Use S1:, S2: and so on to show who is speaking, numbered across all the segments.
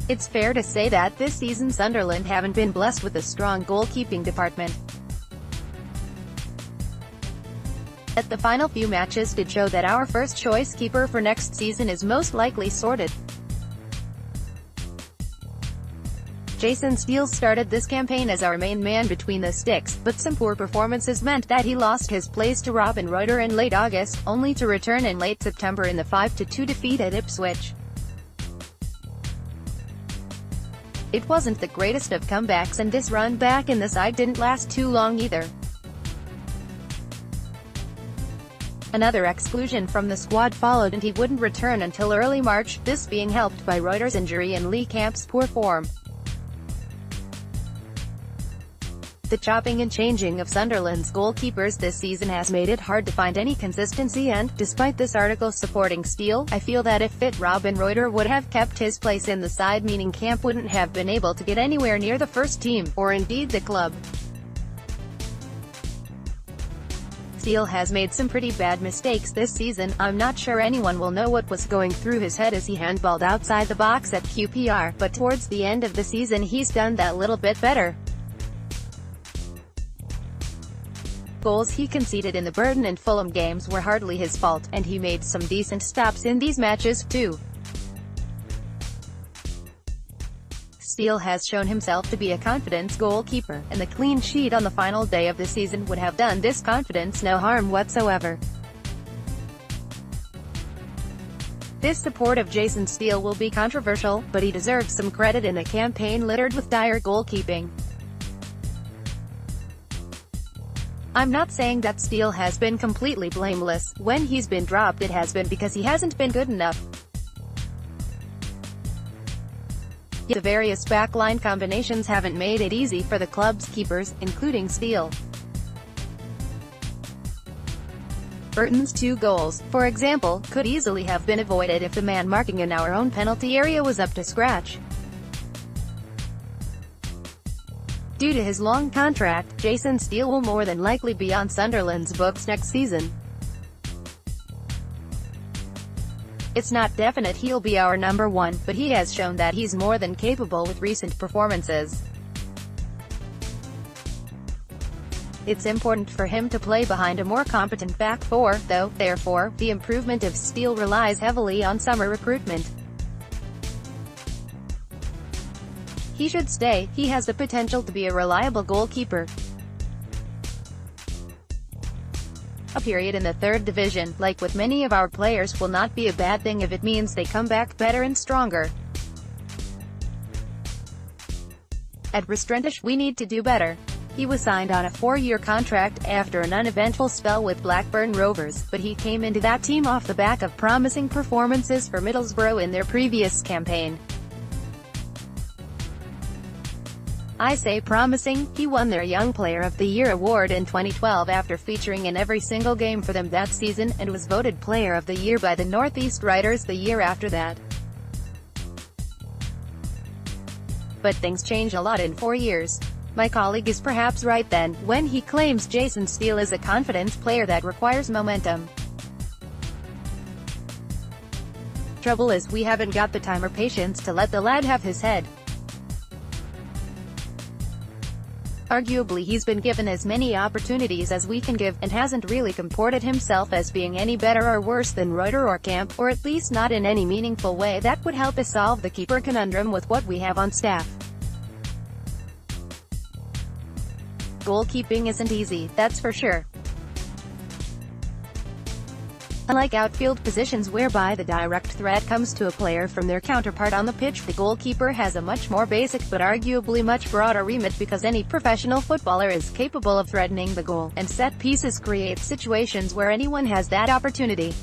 S1: It's fair to say that this season Sunderland haven't been blessed with a strong goalkeeping department. Yet the final few matches did show that our first-choice keeper for next season is most likely sorted. Jason Steele started this campaign as our main man between the sticks, but some poor performances meant that he lost his place to Robbin Ruiter in late August, only to return in late September in the 5-2 defeat at Ipswich. It wasn't the greatest of comebacks, and this run back in the side didn't last too long either. Another exclusion from the squad followed and he wouldn't return until early March, this being helped by Ruiter's injury and Lee Camp's poor form. The chopping and changing of Sunderland's goalkeepers this season has made it hard to find any consistency, and, despite this article supporting Steele, I feel that if fit Robbin Ruiter would have kept his place in the side, meaning Camp wouldn't have been able to get anywhere near the first team, or indeed the club. Steele has made some pretty bad mistakes this season. I'm not sure anyone will know what was going through his head as he handballed outside the box at QPR, but towards the end of the season he's done that little bit better. Goals he conceded in the Burton and Fulham games were hardly his fault, and he made some decent stops in these matches, too. Steele has shown himself to be a confidence goalkeeper, and the clean sheet on the final day of the season would have done this confidence no harm whatsoever. This support of Jason Steele will be controversial, but he deserves some credit in a campaign littered with dire goalkeeping. I'm not saying that Steele has been completely blameless. When he's been dropped, it has been because he hasn't been good enough. Yet the various backline combinations haven't made it easy for the club's keepers, including Steele. Burton's 2 goals, for example, could easily have been avoided if the man marking in our own penalty area was up to scratch. Due to his long contract, Jason Steele will more than likely be on Sunderland's books next season. It's not definite he'll be our number 1, but he has shown that he's more than capable with recent performances. It's important for him to play behind a more competent back four, though, therefore, the improvement of Steele relies heavily on summer recruitment. He should stay. He has the potential to be a reliable goalkeeper. A period in the 3rd division, like with many of our players, will not be a bad thing if it means they come back better and stronger. At Restrentish, we need to do better. He was signed on a 4-year contract after an uneventful spell with Blackburn Rovers, but he came into that team off the back of promising performances for Middlesbrough in their previous campaign. I say promising. He won their Young Player of the Year award in 2012 after featuring in every single game for them that season, and was voted Player of the Year by the North East Writers the year after that. But things change a lot in 4 years. My colleague is perhaps right then, when he claims Jason Steele is a confidence player that requires momentum. Trouble is, we haven't got the time or patience to let the lad have his head. Arguably he's been given as many opportunities as we can give, and hasn't really comported himself as being any better or worse than Ruiter or Camp, or at least not in any meaningful way that would help us solve the keeper conundrum with what we have on staff. Goalkeeping isn't easy, that's for sure. Unlike outfield positions whereby the direct threat comes to a player from their counterpart on the pitch, the goalkeeper has a much more basic but arguably much broader remit, because any professional footballer is capable of threatening the goal, and set pieces create situations where anyone has that opportunity.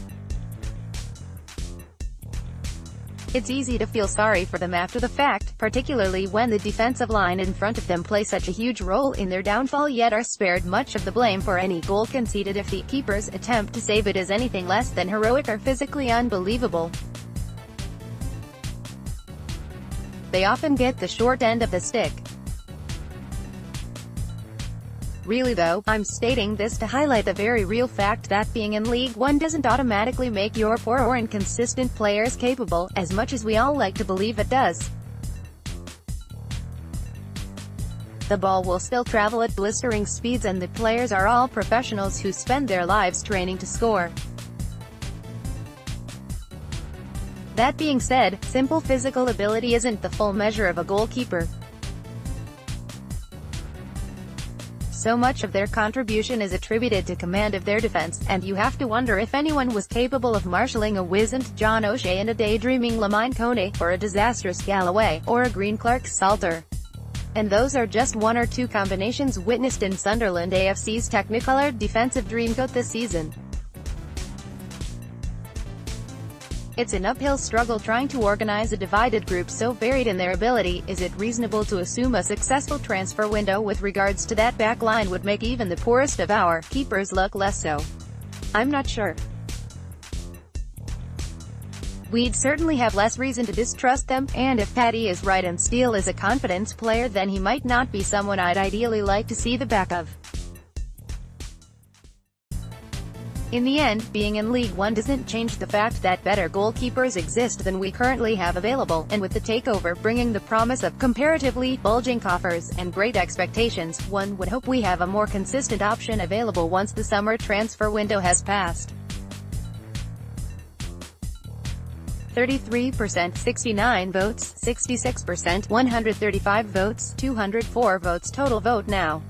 S1: It's easy to feel sorry for them after the fact, particularly when the defensive line in front of them play such a huge role in their downfall, yet are spared much of the blame for any goal conceded if the keeper's attempt to save it is anything less than heroic or physically unbelievable. They often get the short end of the stick. Really though, I'm stating this to highlight the very real fact that being in League One doesn't automatically make your poor or inconsistent players capable, as much as we all like to believe it does. The ball will still travel at blistering speeds and the players are all professionals who spend their lives training to score. That being said, simple physical ability isn't the full measure of a goalkeeper. So much of their contribution is attributed to command of their defense, and you have to wonder if anyone was capable of marshalling a wizened John O'Shea and a daydreaming Lamine Kone, or a disastrous Galloway, or a green Clark Salter. And those are just one or two combinations witnessed in Sunderland AFC's technicolored defensive dreamcoat this season. It's an uphill struggle trying to organize a divided group so varied in their ability. Is it reasonable to assume a successful transfer window with regards to that back line would make even the poorest of our keepers look less so? I'm not sure. We'd certainly have less reason to distrust them, and if Paddy is right and Steele is a confidence player, then he might not be someone I'd ideally like to see the back of. In the end, being in League One doesn't change the fact that better goalkeepers exist than we currently have available, and with the takeover bringing the promise of comparatively bulging coffers and great expectations, one would hope we have a more consistent option available once the summer transfer window has passed. 33%, 69 votes, 66%, 135 votes, 204 votes total. Vote now.